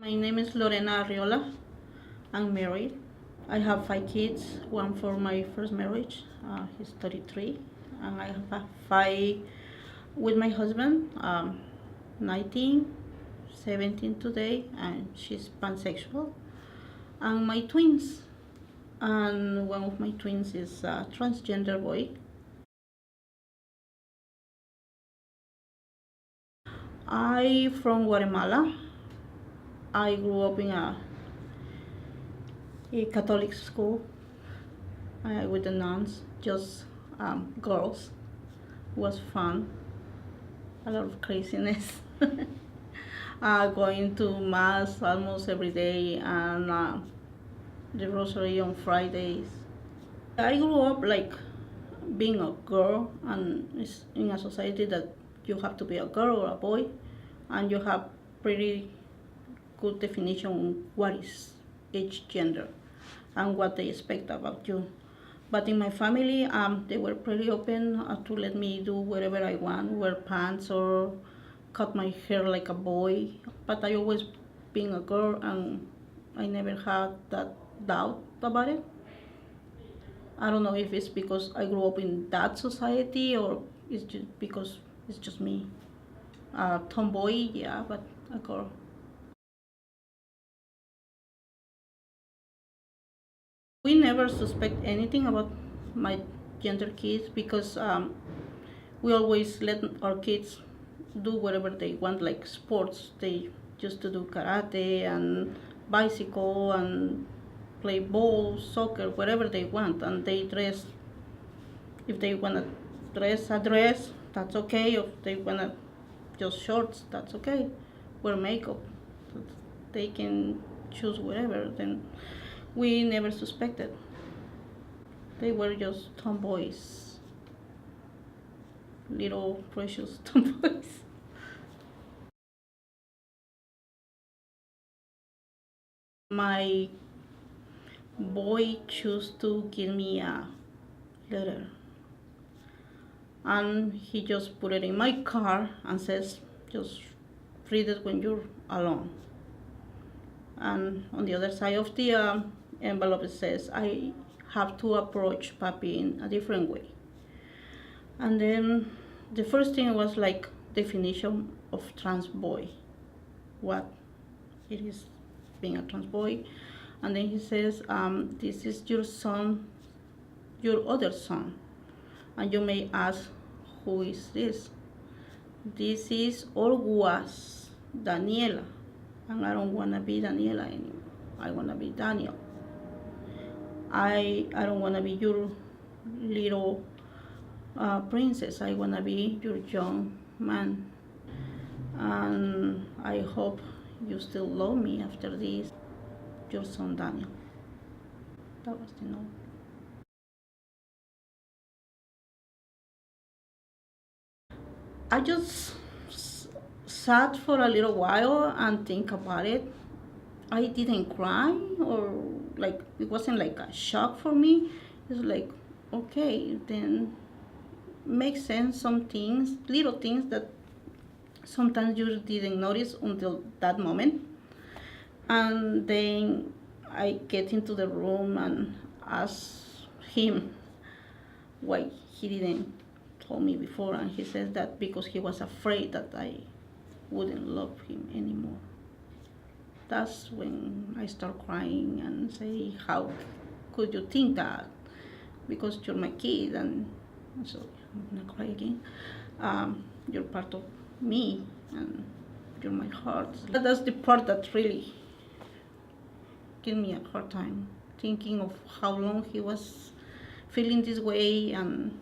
My name is Lorena Arriola. I'm married. I have 5 kids, one from my first marriage, he's 33, and I have 5 with my husband, 19, 17 today, and she's pansexual. And my twins, and one of my twins is a transgender boy. I from Guatemala. I grew up in a Catholic school with the nuns, just girls. It was fun, a lot of craziness. Going to mass almost every day and the rosary on Fridays. I grew up like being a girl, and it's in a society that you have to be a girl or a boy, and you have pretty good definition on what is each gender and what they expect about you. But in my family, they were pretty open to let me do whatever I want, wear pants or cut my hair like a boy. But I always been a girl, and I never had that doubt about it. I don't know if it's because I grew up in that society or it's just because it's just me. Tomboy, yeah, but a girl. We never suspect anything about my gender kids because we always let our kids do whatever they want, like sports. They used to do karate and bicycle and play ball, soccer, whatever they want, and they dress. If they wanna dress a dress, that's okay. If they wanna just shorts, that's okay. Wear makeup, they can choose whatever. Then we never suspected. They were just tomboys, little precious tomboys. My boy chose to give me a letter, and he just put it in my car and says, just read it when you're alone. And on the other side of the envelope it says, I have to approach Papi in a different way. And then the first thing was like definition of trans boy, what it is being a trans boy. And then he says, this is your son, your other son. And you may ask, who is this? This is or was Daniela. And I don't want to be Daniela anymore. I want to be Daniel. I don't want to be your little princess. I want to be your young man. And I hope you still love me after this. Your son Daniel. That was the note. I just sat for a little while and think about it. I didn't cry or like it wasn't like a shock for me. It's like okay, then makes sense. Some things, little things that sometimes you didn't notice until that moment. And then I get into the room and ask him why he didn't told me before, and he says that because he was afraid that I wouldn't love him anymore. That's when I start crying and say, how could you think that? Because you're my kid, and so I'm gonna cry again. You're part of me, and you're my heart. That's the part that really gave me a hard time, thinking of how long he was feeling this way, and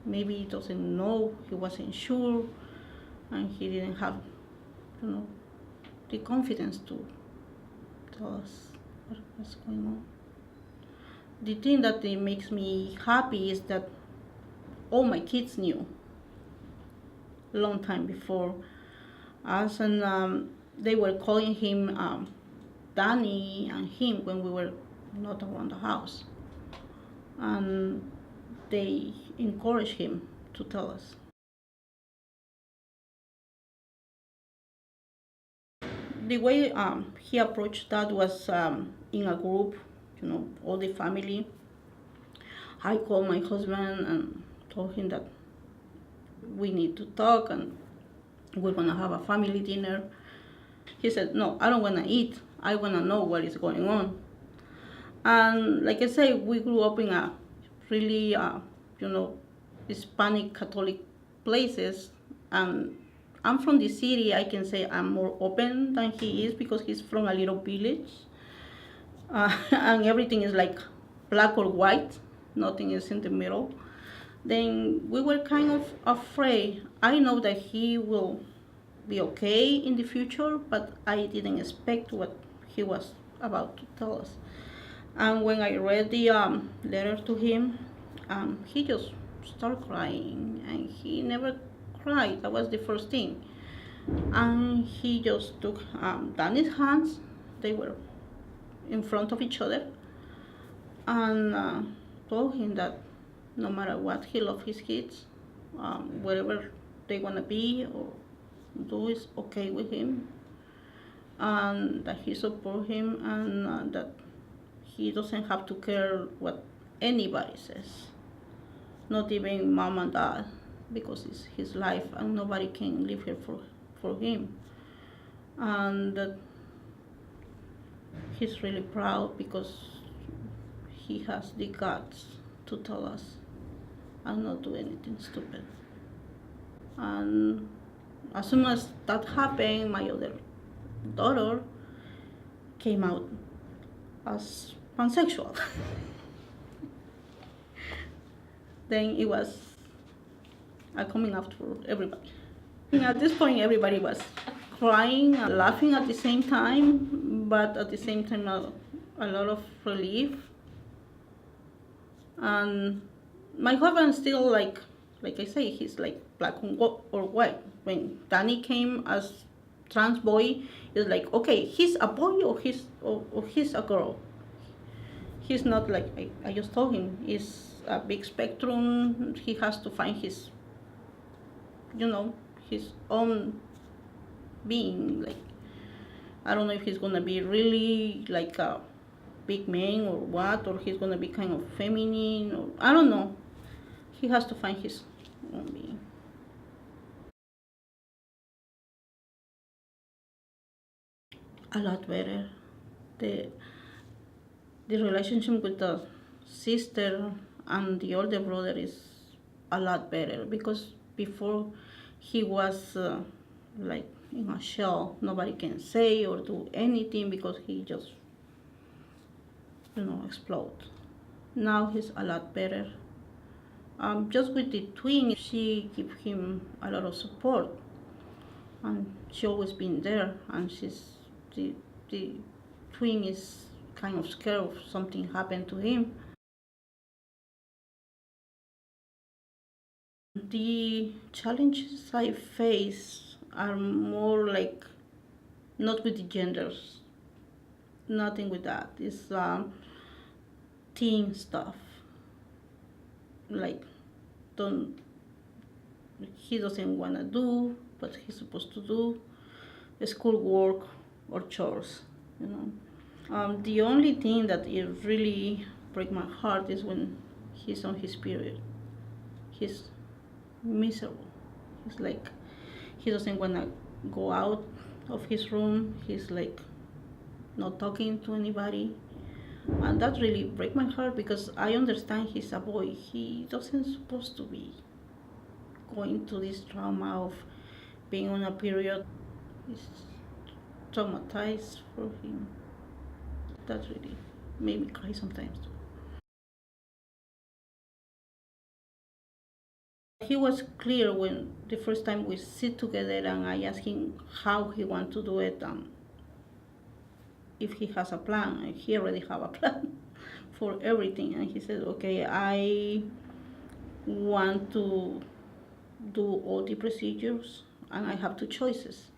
maybe he doesn't know, he wasn't sure, and he didn't have, the confidence to tell us what's going on. The thing that makes me happy is that all my kids knew a long time before us, and they were calling him Dani and him when we were not around the house, and they encouraged him to tell us. The way he approached that was in a group, all the family. I called my husband and told him that we need to talk and we're gonna have a family dinner. He said, "No, I don't wanna eat. I wanna know what is going on." And like I say, we grew up in a really, you know, Hispanic Catholic places, and I'm from the city. I can say I'm more open than he is because he's from a little village, and everything is like black or white. Nothing is in the middle. Then we were kind of afraid. I know that he will be okay in the future, but I didn't expect what he was about to tell us. And when I read the letter to him, he just started crying, and he never cried. That was the first thing. And he just took Danny's hands. They were in front of each other, and told him that no matter what, he loved his kids. Wherever they want to be or do is okay with him, and that he support him, and that he doesn't have to care what anybody says, not even mom and dad, because it's his life and nobody can live here for him. And that he's really proud because he has the guts to tell us and not do anything stupid. And as soon as that happened, my other daughter came out as pansexual. Then it was a coming out for everybody. At this point, everybody was crying and laughing at the same time, but at the same time, a lot of relief. And my husband still like I say, he's like black or white. When Danny came as trans boy, it's like, okay, he's a boy or he's a girl. He's not like I just told him. It's a big spectrum. He has to find his own being. Like, I don't know if he's gonna be really like a big man or what, or he's gonna be kind of feminine, or I don't know. He has to find his own being. A lot better. The the relationship with the sister and the older brother is a lot better because before he was like in a shell. Nobody can say or do anything because he just explode. Now he's a lot better. Just with the twin, she give him a lot of support, and she always been there. And the twin is kind of scared of something happened to him. The challenges I face are more like not with the genders, nothing with that. It's teen stuff. Like, don't he doesn't wanna do what he's supposed to do, schoolwork or chores, you know. The only thing that it really break my heart is when he's on his period. He's miserable. He's like he doesn't wanna go out of his room. He's like not talking to anybody, and that really break my heart because I understand he's a boy. He doesn't supposed to be going to this trauma of being on a period. It's traumatized for him. That really made me cry sometimes. He was clear when the first time we sit together and I asked him how he want to do it, if he has a plan, and he already have a plan for everything. And he said, okay, I want to do all the procedures and I have two choices.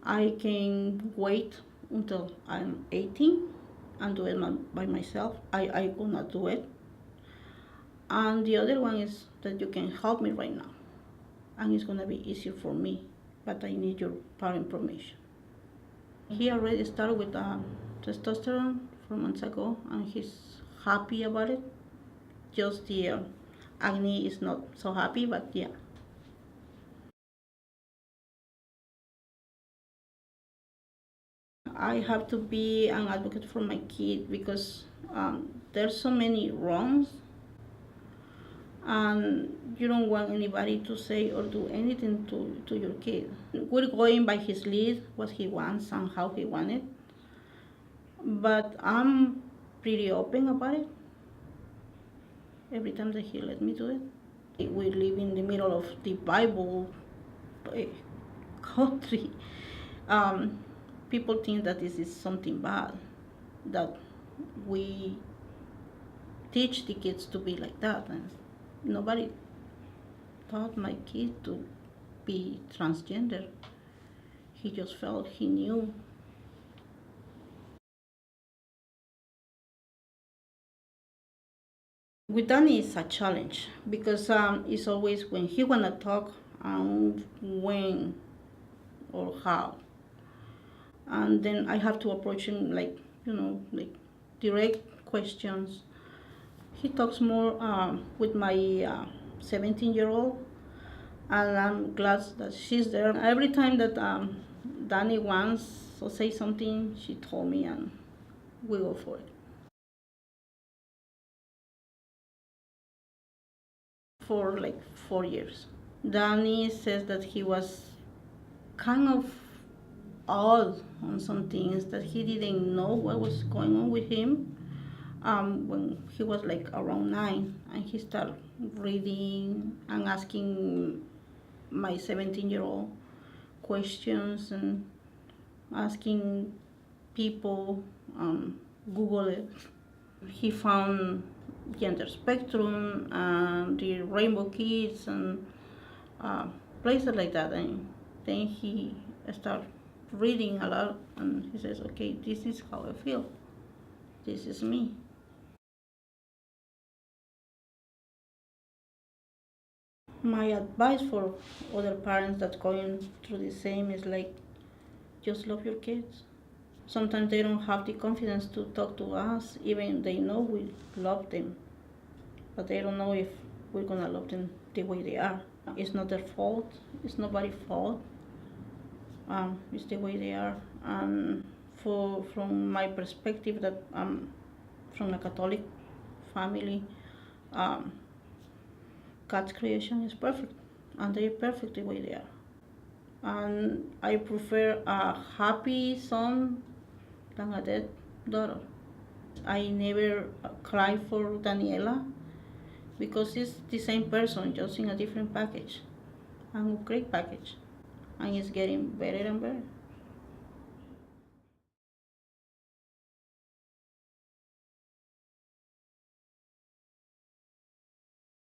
I can wait until I'm 18 and do it by myself. I gonna do it. And the other one is that you can help me right now. And it's gonna be easier for me, but I need your parent permission. He already started with testosterone 4 months ago, and he's happy about it. Just the acne is not so happy, but yeah. I have to be an advocate for my kid because there's so many wrongs, and you don't want anybody to say or do anything to your kid. We're going by his lead, what he wants and how he wants it, but I'm pretty open about it every time that he let me do it. We live in the middle of the Bible eh, country. Um, People think that this is something bad, that we teach the kids to be like that, and nobody taught my kid to be transgender. He just felt he knew. With Danny, it's a challenge because it's always when he wanna talk and when or how, and then I have to approach him like like direct questions. He talks more with my 17-year-old, and I'm glad that she's there. Every time that Dani wants to say something, she told me, and we go for it. For like 4 years. Dani says that he was kind of odd on some things, that he didn't know what was going on with him when he was like around 9, and he started reading and asking my 17-year-old questions and asking people, Google it. He found gender spectrum and the rainbow kids and uh, places like that, and then he started reading a lot, and he says, okay, this is how I feel, this is me. My advice for other parents that going through the same is like, just love your kids. Sometimes they don't have the confidence to talk to us, even they know we love them, but they don't know if we're gonna love them the way they are. It's not their fault. It's nobody's fault. It's the way they are. And for from my perspective, that I'm from a Catholic family, um, God's creation is perfect, and they're perfect the way they are. And I prefer a happy son than a dead daughter. I never cry for Daniela because it's the same person, just in a different package, and a great package, and it's getting better and better.